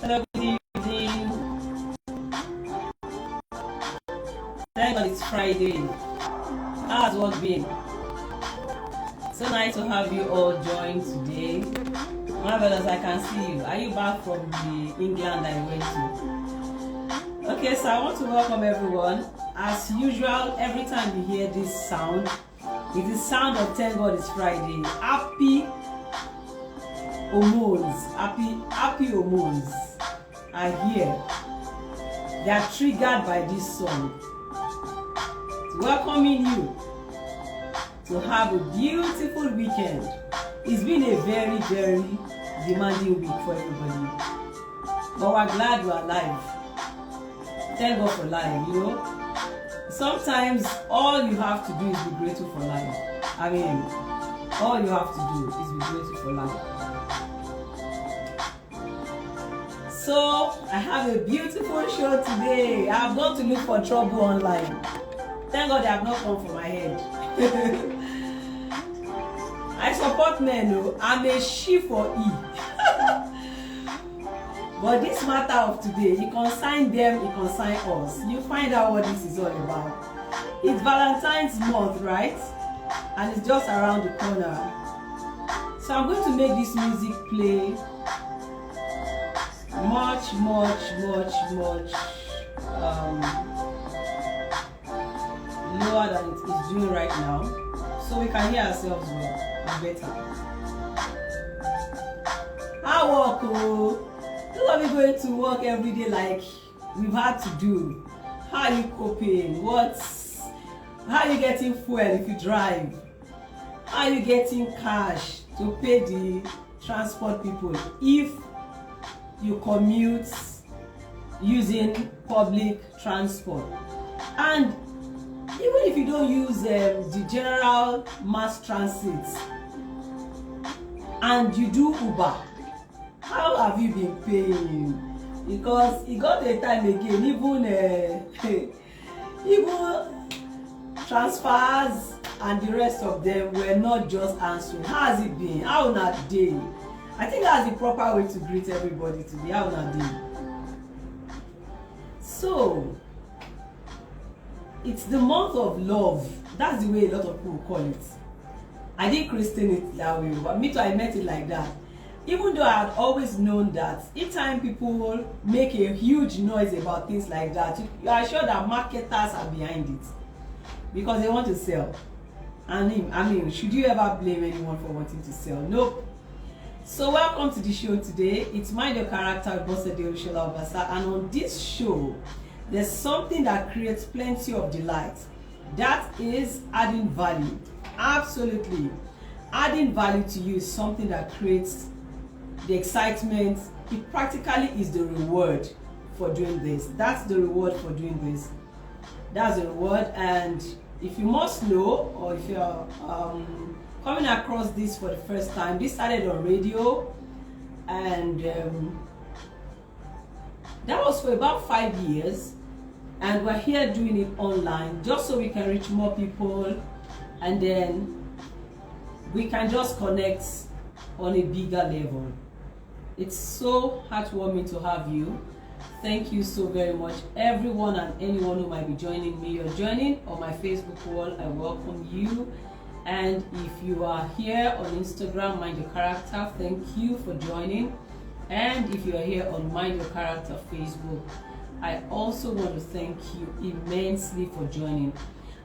Hello, good evening. Thank God it's Friday. How's work been? So nice to have you all join today. Marvelous, I can see you. Are you back from the England that you went to? Okay, so I want to welcome everyone. As usual, every time you hear this sound, it is sound of thank God it's Friday. Happy hormones, happy hormones are here. They are triggered by this song. It's welcoming you to have a beautiful weekend. It's been a very, very demanding week for everybody. But we're glad we're alive. Thank God for life, you know. Sometimes all you have to do is be grateful for life. I mean, all you have to do is be grateful for life. So, I have a beautiful show today. I have gone to look for trouble online. Thank God they have not come for my head. I support men, no. I'm a she for E. But this matter of today, it concerns them, it concerns us. You find out what this is all about. It's Valentine's month, right? And it's just around the corner. So I'm going to make this music play much lower than it is doing right now, so we can hear ourselves well and better. How work? Oh, look at me going to work every day like we've had to do. How are you coping? How are you getting fuel if you drive? How are you getting cash to pay the transport people if you commute using public transport? And even if you don't use the general mass transit and you do Uber, how have you been paying? Because it got a time again, even transfers and the rest of them were not just answering. How has it been? How not day? I think that's the proper way to greet everybody today. How not day? So, it's the month of love. That's the way a lot of people call it. I didn't christen it that way, but me too, I met it like that. Even though I had always known that each time people make a huge noise about things like that, you are sure that marketers are behind it because they want to sell. And I mean, should you ever blame anyone for wanting to sell? Nope. So welcome to the show today. It's Mind Your Character with Olusola-Obasa, and on this show, there's something that creates plenty of delight. That is adding value. Absolutely. Adding value to you is something that creates the excitement. It practically is the reward for doing this. That's the reward for doing this. That's the reward. And if you must know, or if you're coming across this for the first time, this started on radio, and that was for about 5 years. And we're here doing it online just so we can reach more people, and then we can just connect on a bigger level. It's so heartwarming to have you. Thank you so very much, everyone and anyone who might be joining me. You're joining on my Facebook wall. I welcome you. And if you are here on Instagram, Mind Your Character, thank you for joining. And if you are here on Mind Your Character Facebook, I also want to thank you immensely for joining.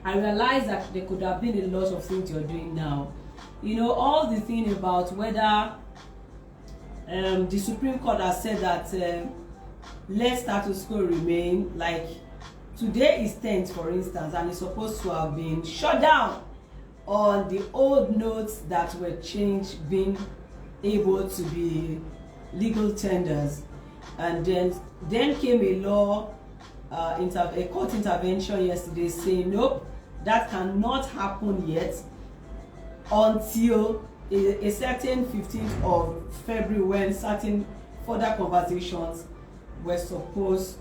I realize that there could have been a lot of things you're doing now. You know, all the thing about whether the Supreme Court has said that let status quo remain. Like today is 10th, for instance, and it's supposed to have been shut down on the old notes that were changed being able to be legal tenders. And then came a law, a court intervention yesterday saying nope, that cannot happen yet until a certain 15th of February, when certain further conversations were supposed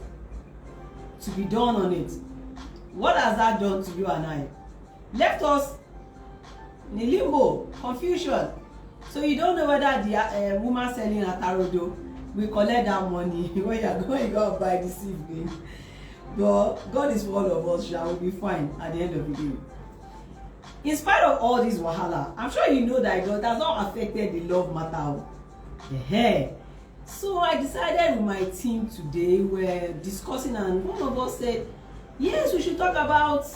to be done on it. What has that done to you and I? Left us in limbo, confusion. So you don't know whether the woman selling at Tarodo we collect that money when you're going to go buy this evening. But God is for all of us, shall we be fine at the end of the day. In spite of all this wahala, I'm sure you know that God has not affected the love matter. So I decided with my team today, we're discussing, and one of us said, yes, we should talk about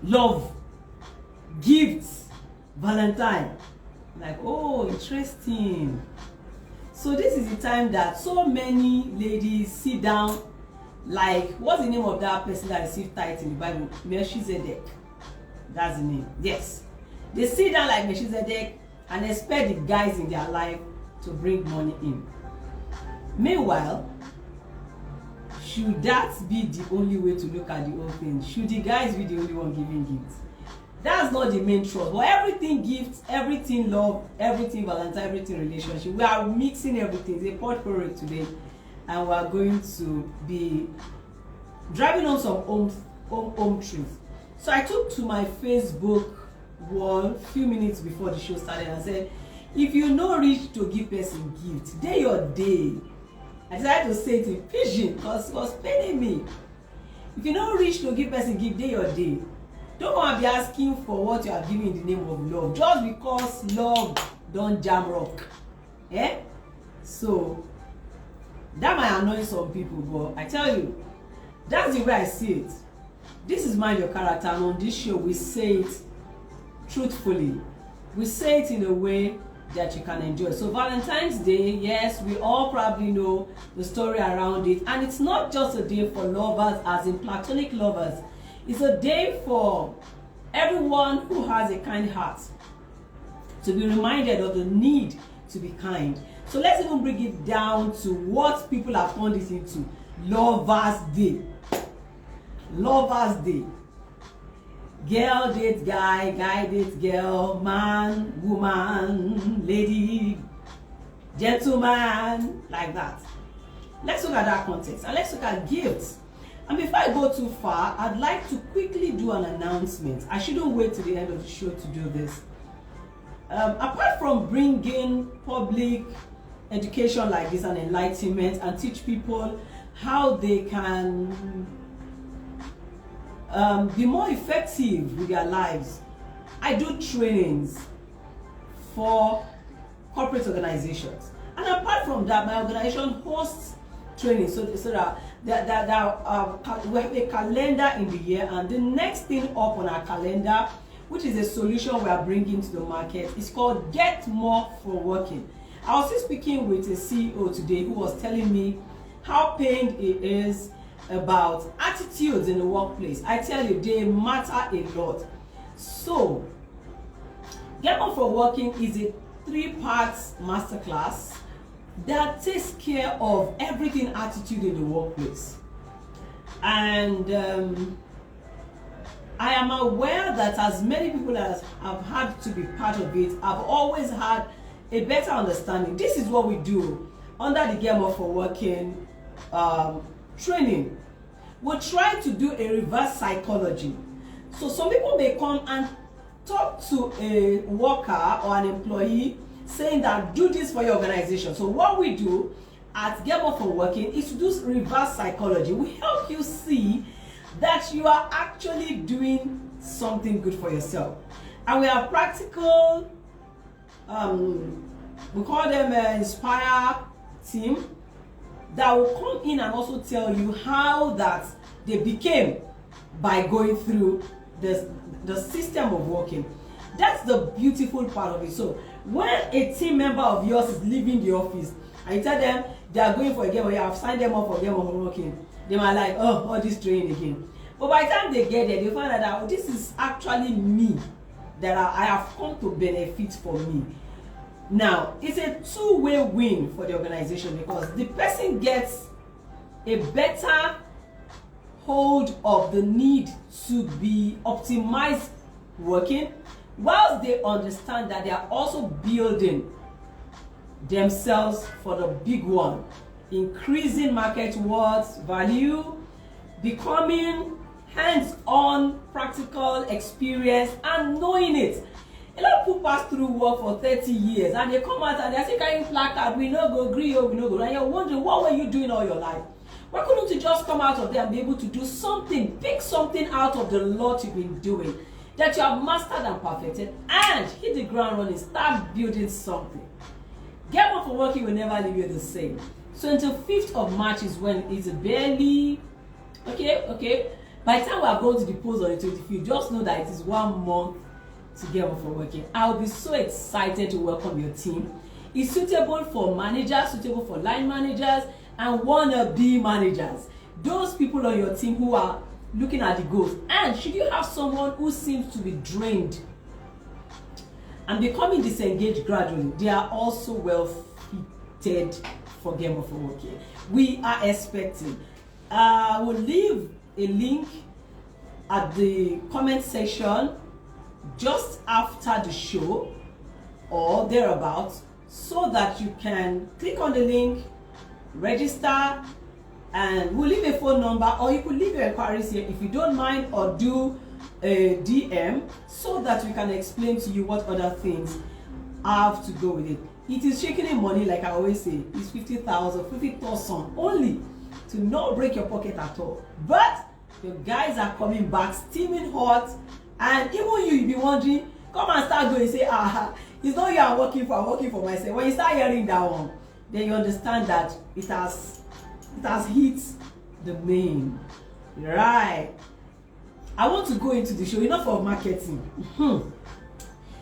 love, gifts, Valentine. Like, oh, interesting. So this is the time that so many ladies sit down, like, what's the name of that person that received tithe in the Bible? Melchizedek. That's the name. Yes. They sit down like Melchizedek and expect the guys in their life to bring money in. Meanwhile, should that be the only way to look at the whole thing? Should the guys be the only one giving gifts? That's not the main trust. But everything gifts, everything love, everything Valentine, everything relationship. We are mixing everything. It's a potpourri today. And we are going to be driving on some home truth. So I took to my Facebook wall a few minutes before the show started and said, if you no reach to give person gift, day your day. I decided to say it in pidgin because it was paining me. If you no reach to give person gift, day your day. Don't want to be asking for what you are giving in the name of love, just because love don't jam rock. So that might annoy some people, but I tell you, that's the way I see it. This is Mind Your Character, and on this show we say it truthfully. We say it in a way that you can enjoy. So Valentine's Day, yes, we all probably know the story around it, and it's not just a day for lovers as in platonic lovers. It's a day for everyone who has a kind heart to be reminded of the need to be kind. So let's even bring it down to what people have turned it into. Lovers Day. Lovers Day. Girl dates guy, guy dates girl, man, woman, lady, gentleman, like that. Let's look at that context and let's look at gifts. And before I go too far, I'd like to quickly do an announcement. I shouldn't wait to the end of the show to do this. Apart from bringing public education like this and enlightenment and teach people how they can be more effective with their lives, I do trainings for corporate organizations. And apart from that, my organization hosts training so that we have a calendar in the year, and the next thing up on our calendar, which is a solution we are bringing to the market, is called Get More for Working. I was just speaking with a CEO today who was telling me how pained he is about attitudes in the workplace. I tell you, they matter a lot. So Get More for Working is a 3-part masterclass that takes care of everything attitude in the workplace. And I am aware that as many people as have had to be part of it, I've always had a better understanding. This is what we do under the Get More for Working training. We'll try to do a reverse psychology. So some people may come and talk to a worker or an employee saying that do this for your organization. So what we do at Get More for Working is to do reverse psychology. We help you see that you are actually doing something good for yourself. And we have practical, we call them Inspire team, that will come in and also tell you how that they became by going through the system of working. That's the beautiful part of it. So when a team member of yours is leaving the office and you tell them they are going for a game, or you have signed them up for Get More for Working, they might like, oh, all this training again. But by the time they get there, they find out that, oh, this is actually me, that I have come to benefit for me. Now, it's a two-way win for the organization, because the person gets a better hold of the need to be optimized working, whilst they understand that they are also building themselves for the big one, increasing market worth, value, becoming hands-on practical experience, and knowing it. A lot of people pass through work for 30 years and they come out and they're still carrying placard, we no go gree, we no go. And you're wondering, what were you doing all your life? Why couldn't you just come out of there and be able to do something, pick something out of the lot you've been doing that you have mastered and perfected, and hit the ground running, start building something. Get one for working will never leave you the same. So until 5th of March is when it's barely, okay. By the time we are going to the post on the 25th, just know that it is 1 month to get one for working. I'll be so excited to welcome your team. It's suitable for managers, suitable for line managers, and wannabe managers. Those people on your team who are looking at the goals. And should you have someone who seems to be drained and becoming disengaged gradually, they are also well fitted for Game of Working. We are expecting. We'll leave a link at the comment section just after the show or thereabouts, so that you can click on the link, register, and we'll leave a phone number, or you could leave your inquiries here if you don't mind, or do a DM so that we can explain to you what other things have to go with it. It is shaking in money, like I always say. It's 50,000 only, to not break your pocket at all. But your guys are coming back steaming hot, and even you'll be wondering, come and start going, say, it's not you I'm working for myself. When you start hearing that one, then you understand that it has hit the main. Right. I want to go into the show, enough of marketing.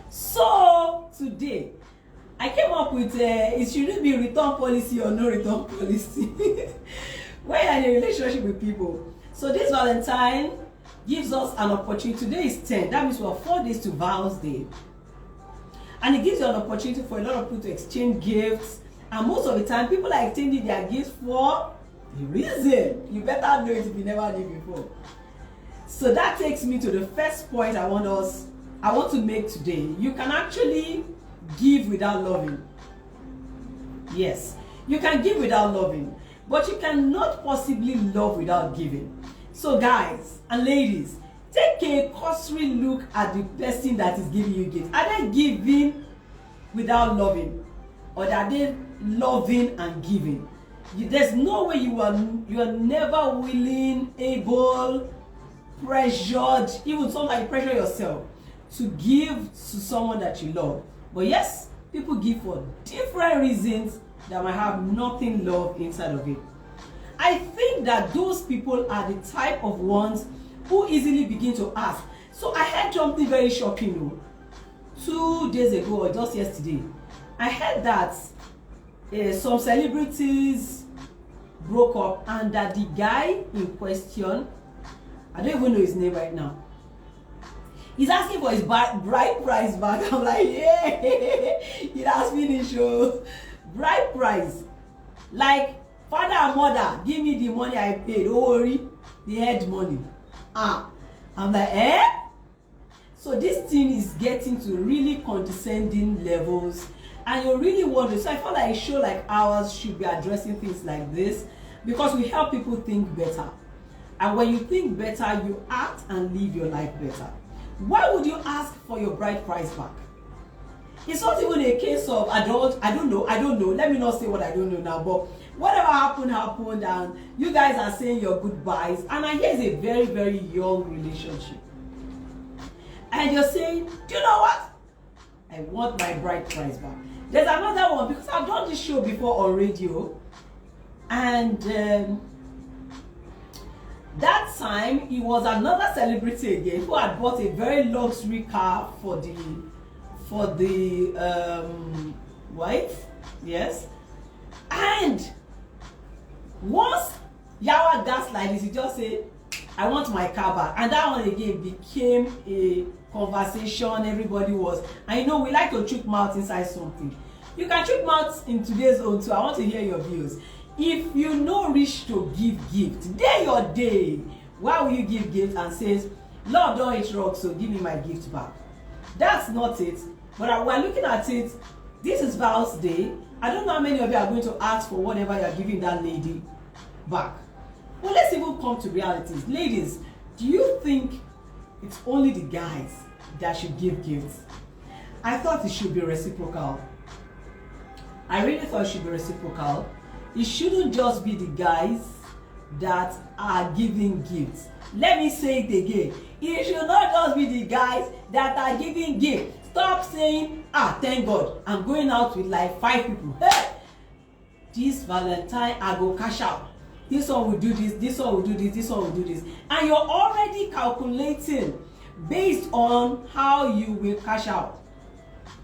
So today I came up with it shouldn't be return policy or no return policy when you're in a relationship with people. So this Valentine gives us an opportunity. Today is 10, that means we have 4 days to Vows Day, and it gives you an opportunity for a lot of people to exchange gifts. And most of the time people are exchanging their gifts for the reason. You better know it if you never knew before. So that takes me to the first point I want to make today. You can actually give without loving. Yes, you can give without loving, but you cannot possibly love without giving. So guys and ladies, take a cursory look at the person that is giving you gifts. Are they giving without loving, or are they loving and giving? There's no way you are never willing, able, pressured, even sometimes you pressure yourself to give to someone that you love. But yes, people give for different reasons that might have nothing love inside of it. I think that those people are the type of ones who easily begin to ask. So I heard something very shocking 2 days ago, or just yesterday. I heard that some celebrities broke up, and that the guy in question, I don't even know his name right now, he's asking for his bride price back. I'm like, yeah, it has finished. Bride price, like, father and mother, give me the money I paid. Don't worry, the head money. I'm like, So this thing is getting to really condescending levels, and you're really wondering. So I feel like a show like ours should be addressing things like this, because we help people think better. And when you think better, you act and live your life better. Why would you ask for your bride price back? It's not even a case of I don't know. Let me not say what I don't know now, but whatever happened, and you guys are saying your goodbyes, and I hear it's a very, very young relationship. And you're saying, do you know what? I want my bride price back. There's another one, because I've done this show before on radio, and that time it was another celebrity again who had bought a very luxury car for the wife. Yes. And once Yawa gaslight this, he just said, I want my car back. And that one again became a conversation. Everybody was, and you know, we like to chook mouth inside something. You can chook mouth in today's own too. I want to hear your views. If you no reach to give gift, day your day, why will you give gift and says, Lord, don't eat rock, so give me my gift back? That's not it. But we're looking at it. This is Vows Day. I don't know how many of you are going to ask for whatever you're giving that lady back. Well, let's even come to realities. Ladies, do you think it's only the guys that should give gifts? I thought it should be reciprocal. I really thought it should be reciprocal. It shouldn't just be the guys that are giving gifts. Let me say it again. It should not just be the guys that are giving gifts. Stop saying, thank God, I'm going out with like 5 people. Hey, this Valentine, I go cash out. This one will do this, this one will do this, this one will do this. And you're already calculating based on how you will cash out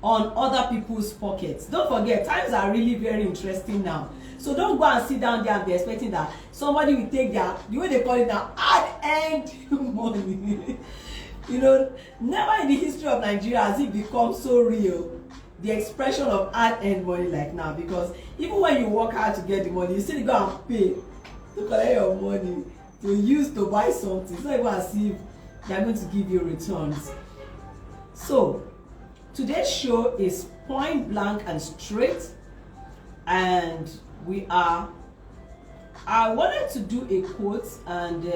on other people's pockets. Don't forget, times are really very interesting now. So don't go and sit down there and be expecting that somebody will take their, the way they call it now, ad-end money. You know, never in the history of Nigeria has it become so real, the expression of ad-end money like now. Because even when you work hard to get the money, you still go and pay to collect your money to use to buy something. It's not even as if they're going to give you returns. So today's show is point blank and straight, and I wanted to do a quote, and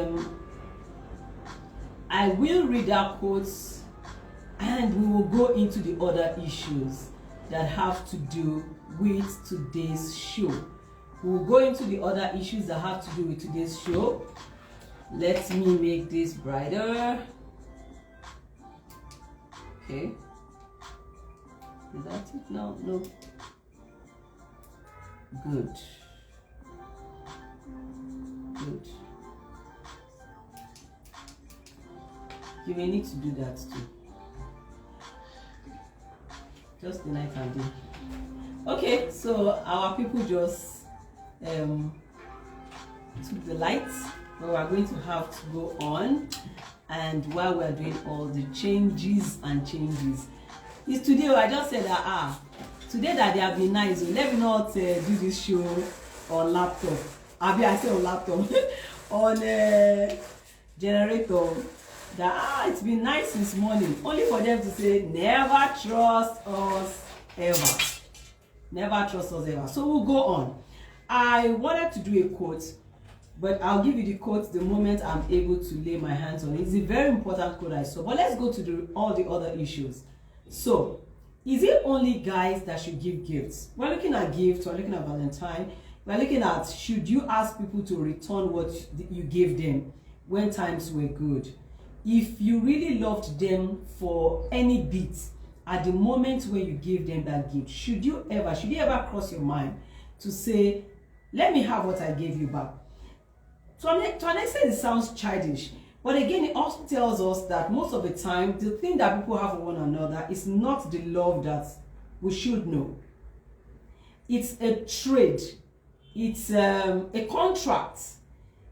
I will read that quote, and we will go into the other issues that have to do with today's show. We will go into the other issues that have to do with today's show. Let me make this brighter. Okay. Is that it now? No. Good. Good. You may need to do that too. Just the night and day. Okay, so our people just took the lights, but we are going to have to go on. And while we are doing all the changes, it's today I just said that today that they have been nice. Let me not do this show on laptop. I say on laptop on generator. That it's been nice this morning. Only for them to say never trust us ever. Never trust us ever. So we'll go on. I wanted to do a quote, but I'll give you the quote the moment I'm able to lay my hands on it. It's a very important quote I saw. But let's go to all the other issues. So, is it only guys that should give gifts? We're looking at gifts, we're looking at Valentine, we're looking at should you ask people to return what you gave them when times were good? If you really loved them for any bit at the moment when you gave them that gift, should you ever cross your mind to say, let me have what I gave you back? To an extent, it sounds childish. But again, it also tells us that most of the time, the thing that people have for one another is not the love that we should know. It's a trade. It's a contract.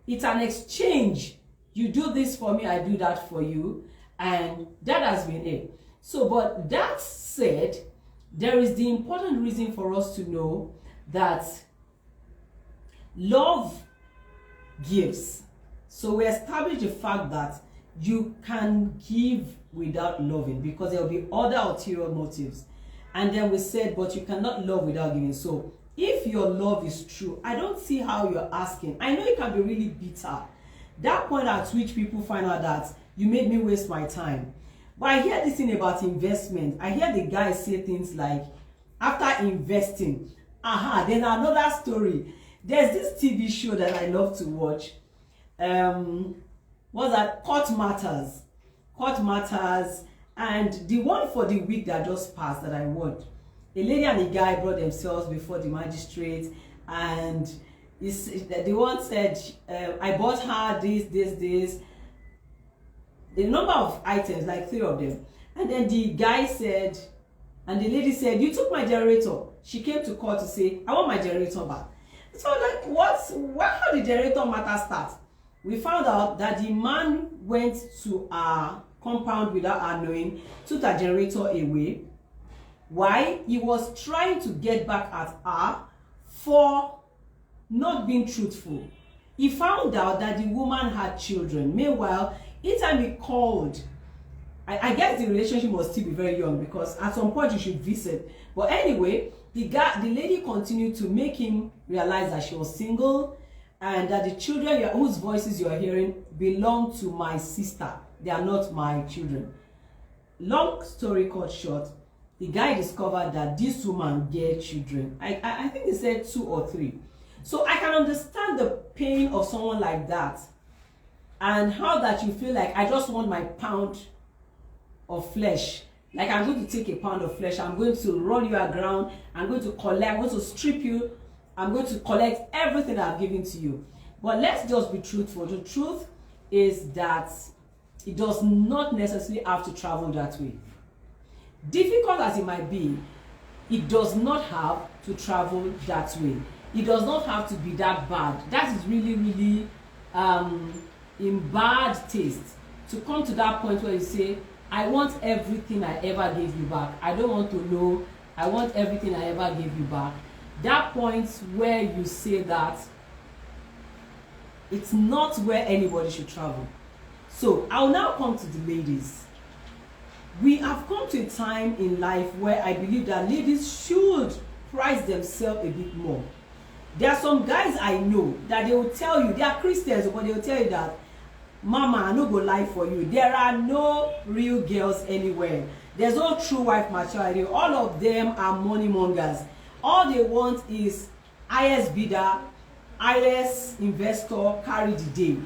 It's an exchange. You do this for me, I do that for you. And that has been it. So, but that said, there is the important reason for us to know that love gives. So we established the fact that you can give without loving because there will be other ulterior motives. And then we said, but you cannot love without giving. So if your love is true, I don't see how you're asking. I know it can be really bitter. That point at which people find out that you made me waste my time. But I hear this thing about investment. I hear the guys say things like, after investing, then another story. There's this TV show that I love to watch. What's that? Court Matters. And the one for the week that just passed that I watched, a lady and a guy brought themselves before the magistrate, and the one said, I bought her this, the number of items, like 3 of them. And then the guy said, and the lady said, you took my generator. She came to court to say, I want my generator back. So like, how did generator matter start? We found out that the man went to our compound without our knowing, took our generator away. Why? He was trying to get back at her for not being truthful. He found out that the woman had children. Meanwhile, each time he called, I guess the relationship must still be very young because at some point you should visit. But anyway, the lady continued to make him realize that she was single and that the children whose voices you are hearing belong to my sister. They are not my children. Long story cut short, the guy discovered that this woman get children. I think he said 2 or 3. So I can understand the pain of someone like that, and how that you feel like, I just want my pound of flesh. Like, I'm going to take a pound of flesh, I'm going to run you aground, I'm going to collect, I'm going to strip you, I'm going to collect everything that I've given to you. But let's just be truthful. The truth is that it does not necessarily have to travel that way. Difficult as it might be, it does not have to travel that way. It does not have to be that bad. That is really, really in bad taste, to come to that point where you say, I want everything I ever gave you back. I don't want to know. I want everything I ever gave you back. That point where you say that, it's not where anybody should travel. So I'll now come to the ladies. We have come to a time in life where I believe that ladies should price themselves a bit more. There are some guys I know that they will tell you, they are Christians, but they will tell you that, Mama, I no go lie for you. There are no real girls anywhere. There's no true wife material. All of them are money mongers. All they want is highest bidder, highest investor, carry the day.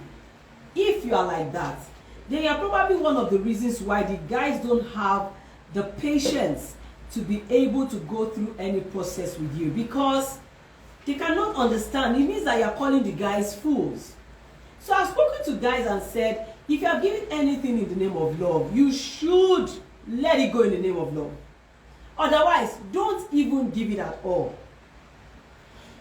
If you are like that, then you are probably one of the reasons why the guys don't have the patience to be able to go through any process with you, because they cannot understand. It means that you are calling the guys fools. So I've spoken to guys and said, if you are giving anything in the name of love, you should let it go in the name of love. Otherwise, don't even give it at all.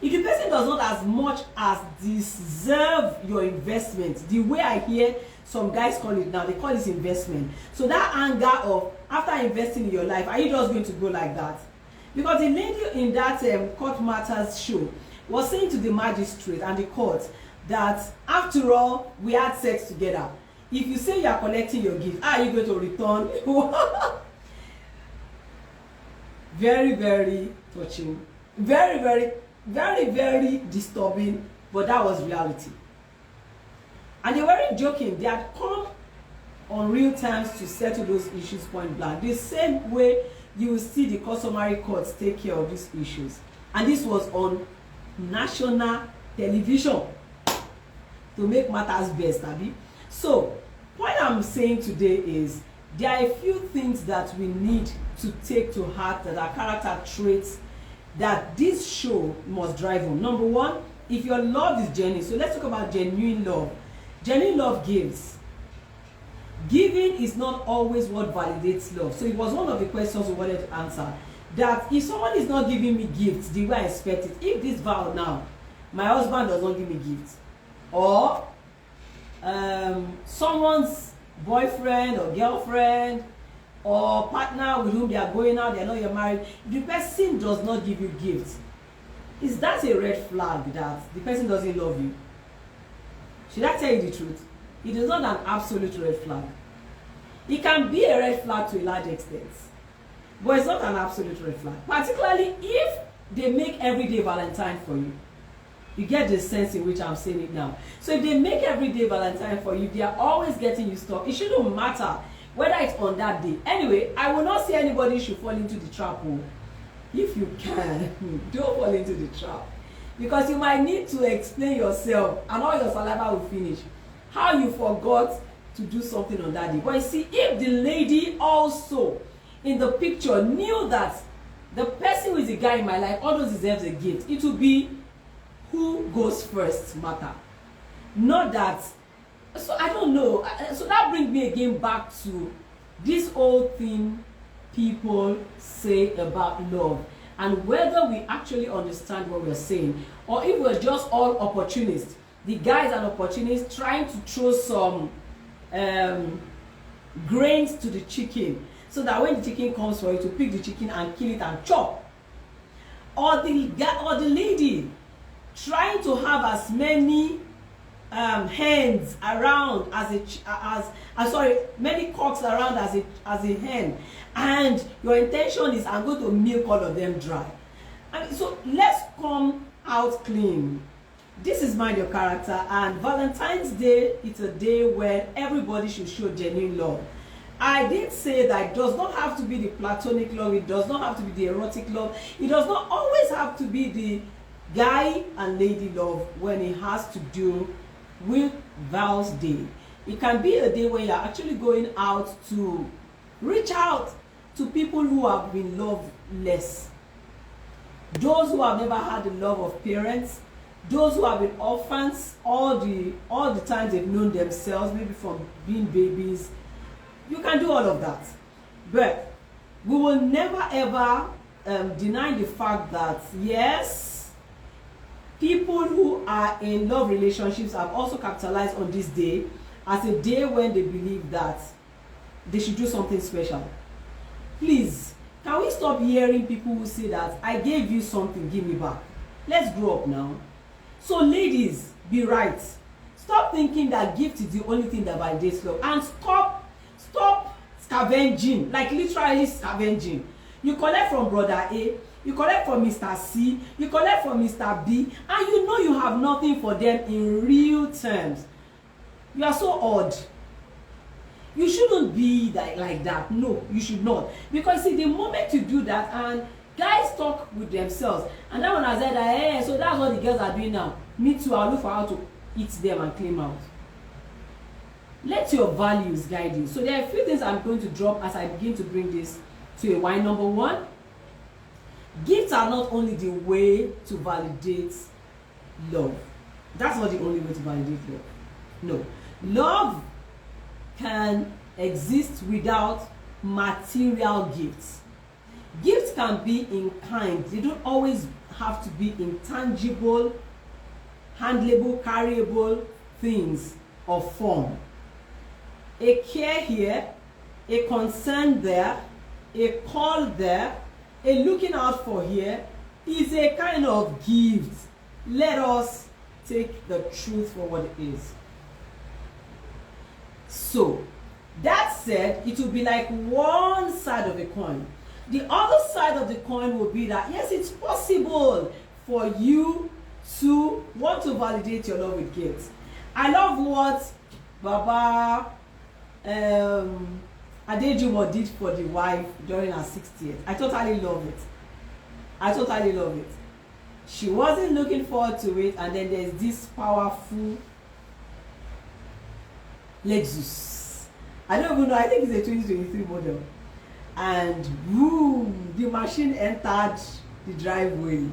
If the person does not as much as deserve your investment, the way I hear some guys call it now, they call it investment. So that anger of, after investing in your life, are you just going to go like that? Because the lady in that court matters show was saying to the magistrate and the court that, after all, we had sex together. If you say you are collecting your gift, how are you going to return? Very, very touching. Very, very, very, very disturbing. But that was reality. And they weren't joking. They had come on real terms to settle those issues point blank. The same way you will see the customary courts take care of these issues. And this was on national television, to make matters best, Abby. So, what I'm saying today is, there are a few things that we need to take to heart, that are character traits that this show must drive home. Number one, if your love is genuine, so let's talk about genuine love. Genuine love gives. Giving is not always what validates love. So it was one of the questions we wanted to answer. That if someone is not giving me gifts the way I expect it, if this vow now, my husband does not give me gifts, or someone's boyfriend or girlfriend or partner with whom they are going out, they are not yet married, if the person does not give you gifts, is that a red flag that the person doesn't love you? Should I tell you the truth? It is not an absolute red flag. It can be a red flag to a large extent, but it's not an absolute red flag. Particularly if they make everyday Valentine for you. You get the sense in which I'm saying it now. So if they make everyday Valentine for you, they are always getting you stuff. It shouldn't matter whether it's on that day. Anyway, I will not say anybody should fall into the trap. If you can, don't fall into the trap. Because you might need to explain yourself, and all your saliva will finish, how you forgot to do something on that day. But you see, if the lady also in the picture knew that the person who is the guy in my life always deserves a gift, it would be who goes first matter. Not that. So I don't know. So that brings me again back to this old thing people say about love, and whether we actually understand what we're saying, or if we're just all opportunists. The guys are opportunists trying to throw some grains to the chicken, so that when the chicken comes for you, to pick the chicken and kill it and chop. Or the guy or the lady trying to have as many hens around many cocks around as a hen, and your intention is, I'm going to milk all of them dry. I mean, so let's come out clean. This is Mind Your Character, and Valentine's Day, it's a day where everybody should show genuine love. I did say that it does not have to be the platonic love, it does not have to be the erotic love, it does not always have to be the guy and lady love when it has to do with Val's Day. It can be a day when you're actually going out to reach out to people who have been loveless. Those who have never had the love of parents, those who have been orphans all the times they've known themselves, maybe from being babies. You can do all of that. But we will never ever deny the fact that, yes, people who are in love relationships have also capitalized on this day as a day when they believe that they should do something special. Please, can we stop hearing people who say that, I gave you something, give me back? Let's grow up now. So ladies, be right. Stop thinking that gift is the only thing that validates love, and stop scavenging, like literally scavenging. You collect from brother A, you collect from Mr. C, you collect from Mr. B, and you know you have nothing for them in real terms. You are so odd. You shouldn't be like that. No, you should not. Because see, the moment you do that, and guys talk with themselves, and that one has said that, hey, so that's what the girls are doing now. Me too, I'll look for how to eat them and clean out. Let your values guide you. So there are a few things I'm going to drop as I begin to bring this to a wine. Number one, gifts are not only the way to validate love. That's not the only way to validate love. No. Love can exist without material gifts. Gifts can be in kind. They don't always have to be intangible, handleable, carryable things of form. A care here, a concern there, a call there, a looking out for here is a kind of gift. Let us take the truth for what it is. So, that said, it will be like one side of a coin. The other side of the coin will be that, yes, it's possible for you to want to validate your love with gifts. I love what Baba Adejumo did for the wife during her 60th. I totally love it. I totally love it. She wasn't looking forward to it, and then there's this powerful Lexus. I don't even know, I think it's a 2023 model. And boom, the machine entered the driveway.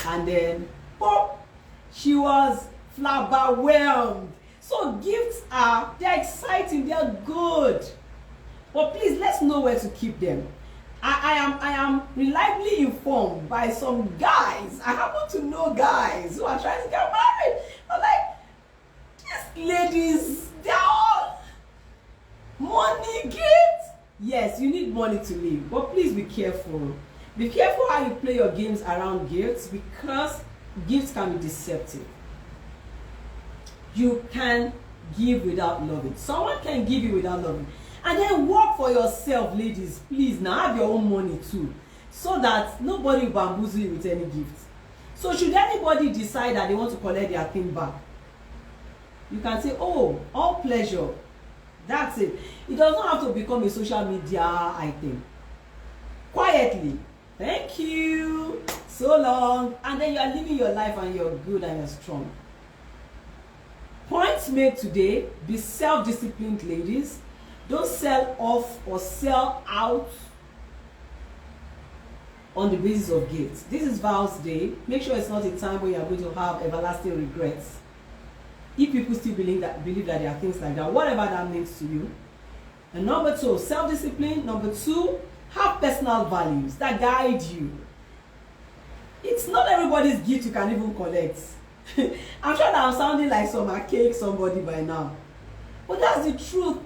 And then, pop, she was flabberwhelmed. So gifts they're exciting, they're good. But please, let's know where to keep them. I am reliably informed by some guys. I happen to know guys who are trying to get married. I'm like, these ladies, they're all money gifts. Yes, you need money to live, but please be careful. Be careful how you play your games around gifts, because gifts can be deceptive. You can give without loving. Someone can give you without loving. And then work for yourself, ladies. Please, now have your own money too, so that nobody will bamboozle you with any gifts. So should anybody decide that they want to collect their thing back, you can say, oh, all pleasure. That's it. It does not have to become a social media item. Quietly, thank you, so long, and then you are living your life and you're good and you're strong. Points made today: be self-disciplined, ladies. Don't sell off or sell out on the basis of gifts. This is Val's Day. Make sure it's not a time where you are going to have everlasting regrets. If people still believe that there are things like that, whatever that means to you. And number two, self-discipline. Number two, have personal values that guide you. It's not everybody's gift you can even collect. I'm sure that I'm sounding like some archaic somebody by now, but that's the truth.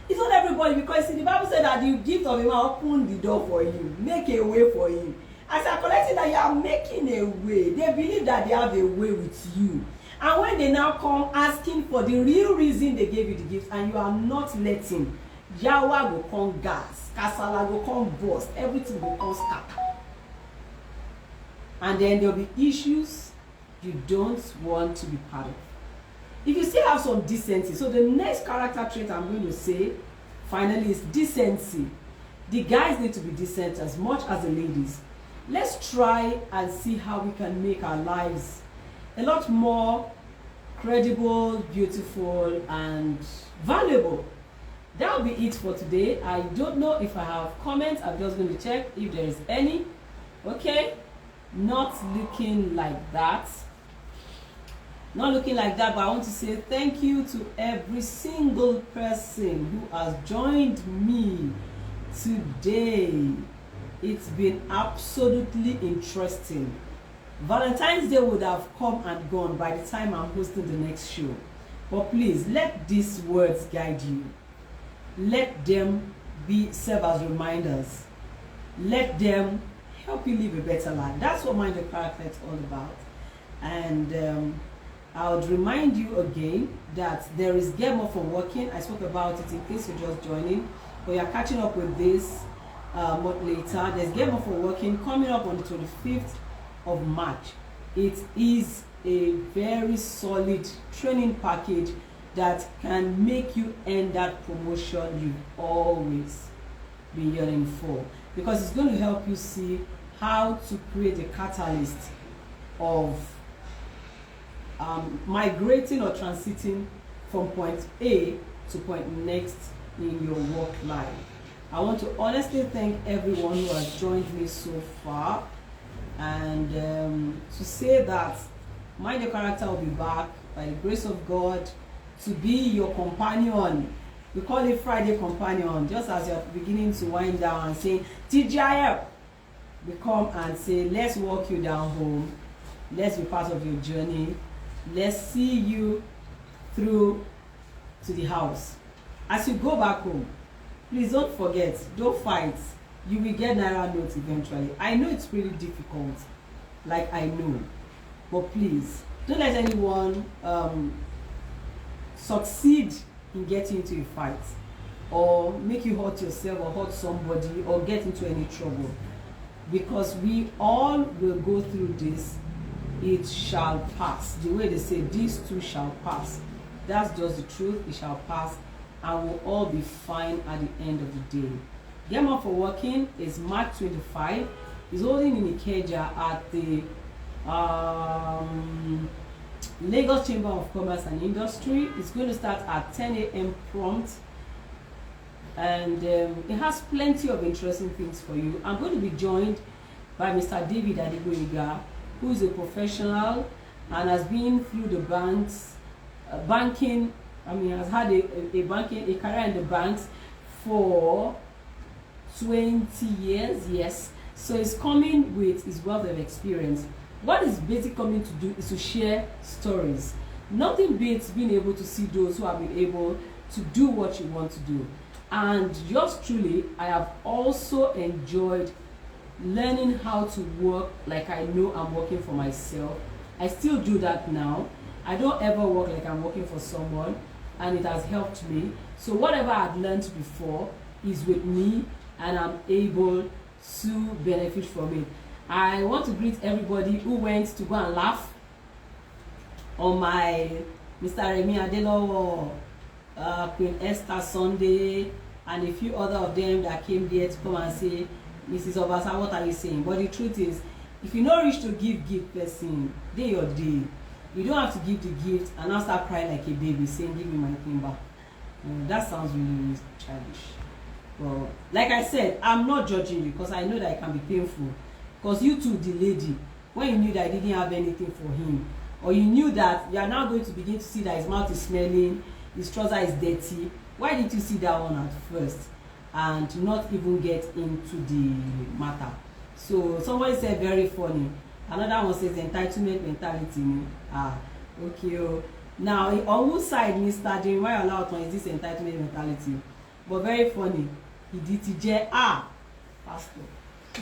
It's not everybody, because see, the Bible said that the gift of a man open the door for you, make a way for you. As you're collecting that, you are making a way. They believe that they have a way with you. And when they now come asking for the real reason they gave you the gift, and you are not letting, Yawa will come gas, Kasala will come burst, everything will come scatter. And then there will be issues you don't want to be part of. If you still have some decency, so the next character trait I'm going to say finally is decency. The guys need to be decent as much as the ladies. Let's try and see how we can make our lives a lot more credible, beautiful, and valuable. That'll be it for today. I don't know if I have comments. I'm just going to check if there is any. Okay, not looking like that. Not looking like that, but I want to say thank you to every single person who has joined me today. It's been absolutely interesting. Valentine's Day would have come and gone by the time I'm hosting the next show. But please, let these words guide you. Let them serve as reminders. Let them help you live a better life. That's what Mind Your Character is all about. And I would remind you again that there is Get More for Working. I spoke about it in case you're just joining, but you're catching up with this much later. There's Get More for Working coming up on the 25th of March. It is a very solid training package that can make you earn that promotion you've always been yearning for, because it's going to help you see how to create a catalyst of migrating or transiting from point A to point next in your work life. I want to honestly thank everyone who has joined me so far, and to say that Mind Your Character will be back by the grace of God to be your companion. We call it Friday Companion. Just as you're beginning to wind down and say TGIF, we come and say let's walk you down home, let's be part of your journey, let's see you through to the house. As you go back home, please don't forget, don't fight. You will get Naira notes eventually. I know it's pretty difficult, like I know, but please don't let anyone succeed in getting into a fight or make you hurt yourself or hurt somebody or get into any trouble, because we all will go through this. It shall pass. The way they say, these too shall pass. That's just the truth. It shall pass, and we'll all be fine at the end of the day. Get More for Working is March 25. It's holding in Ikeja at the Lagos Chamber of Commerce and Industry. It's going to start at 10 a.m. prompt, and it has plenty of interesting things for you. I'm going to be joined by Mr. David Adigboyega, who is a professional and has been through the banks, banking. I mean, has had a career in the banks for 20 years. Yes, so he's coming with his wealth of experience. What is basically coming to do is to share stories. Nothing beats being able to see those who have been able to do what you want to do. And yours truly, I have also enjoyed learning how to work like I know I'm working for myself. I still do that now. I don't ever work like I'm working for someone, and it has helped me. So whatever I've learned before is with me, and I'm able to benefit from it. I want to greet everybody who went to go and laugh on my Mr. Remi Adelowo, Queen Esther Sunday, and a few other of them that came there to come and say, Mrs. Obasa, what are you saying? But the truth is, if you don't reach to give gift person, day your day. You don't have to give the gift and now start crying like a baby saying, give me my thing back. That sounds really, really childish. Well, like I said, I'm not judging you because I know that it can be painful. Because you too, the lady, when you knew that I didn't have anything for him, or you knew that you are now going to begin to see that his mouth is smelling, his trouser is dirty, why did you see that one at first and not even get into the matter? So somebody said very funny. Another one says entitlement mentality. Okay. Oh. Now, on whose side, Mr. Jeremiah Olauton, is this entitlement mentality? But very funny. He did TJ. Pastor.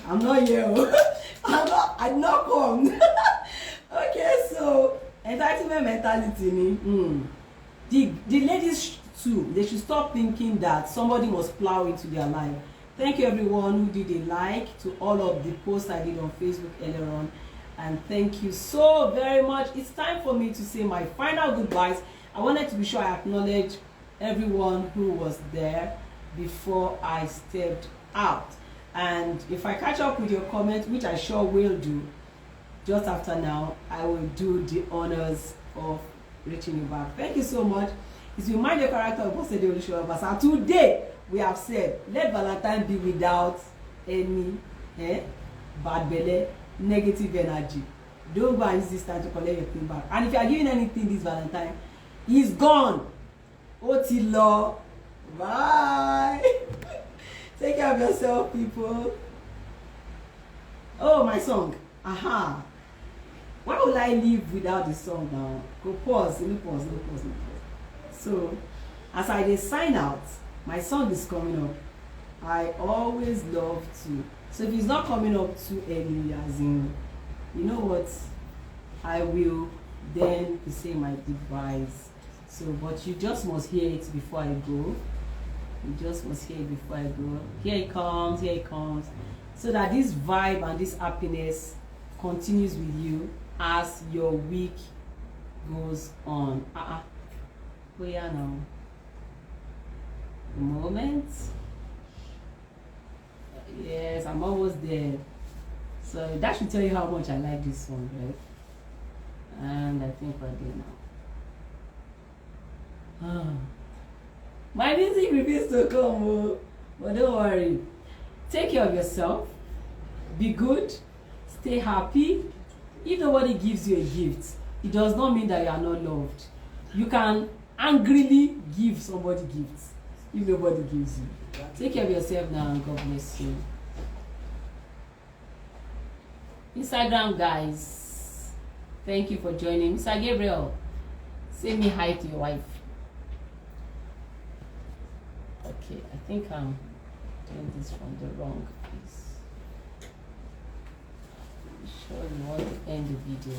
I'm not here. I'm not come. Okay, so entitlement mentality. The ladies too, they should stop thinking that somebody must plow into their life. Thank you everyone who did a like to all of the posts I did on Facebook earlier on. And thank you so very much. It's time for me to say my final goodbyes. I wanted to be sure I acknowledge everyone who was there. before I stepped out. And if I catch up with your comments, which I sure will do, just after now, I will do the honors of reaching you back. Thank you so much. It's been my character of Olusola-Obasa. Today, we have said, let Valentine be without any bad belly, negative energy. Don't go and use this time to collect your thing back. And if you are giving anything this Valentine, he's gone. Oti law. Bye. Take care of yourself, people. Oh, my song. Aha. Why would I live without the song now? Go pause. Let me pause. So, as I sign out, my song is coming up. I always love to. So if it's not coming up too early, as in, you know what? I will then be saying my goodbyes. So, but you just must hear it before I go. You just must hear it before I go. Here it comes, here it comes. So that this vibe and this happiness continues with you as your week goes on. We are now. A moment. Yes, I'm almost there. So that should tell you how much I like this song, right? And I think we're there now. My music refuses to come, but don't worry. Take care of yourself. Be good. Stay happy. If nobody gives you a gift, it does not mean that you are not loved. You can angrily give somebody gifts if nobody gives you. Take care of yourself now and God bless you. Instagram guys, thank you for joining. Mr. Gabriel, say me hi to your wife. Okay, I think I'm doing this from the wrong place. Sure you want to end the video.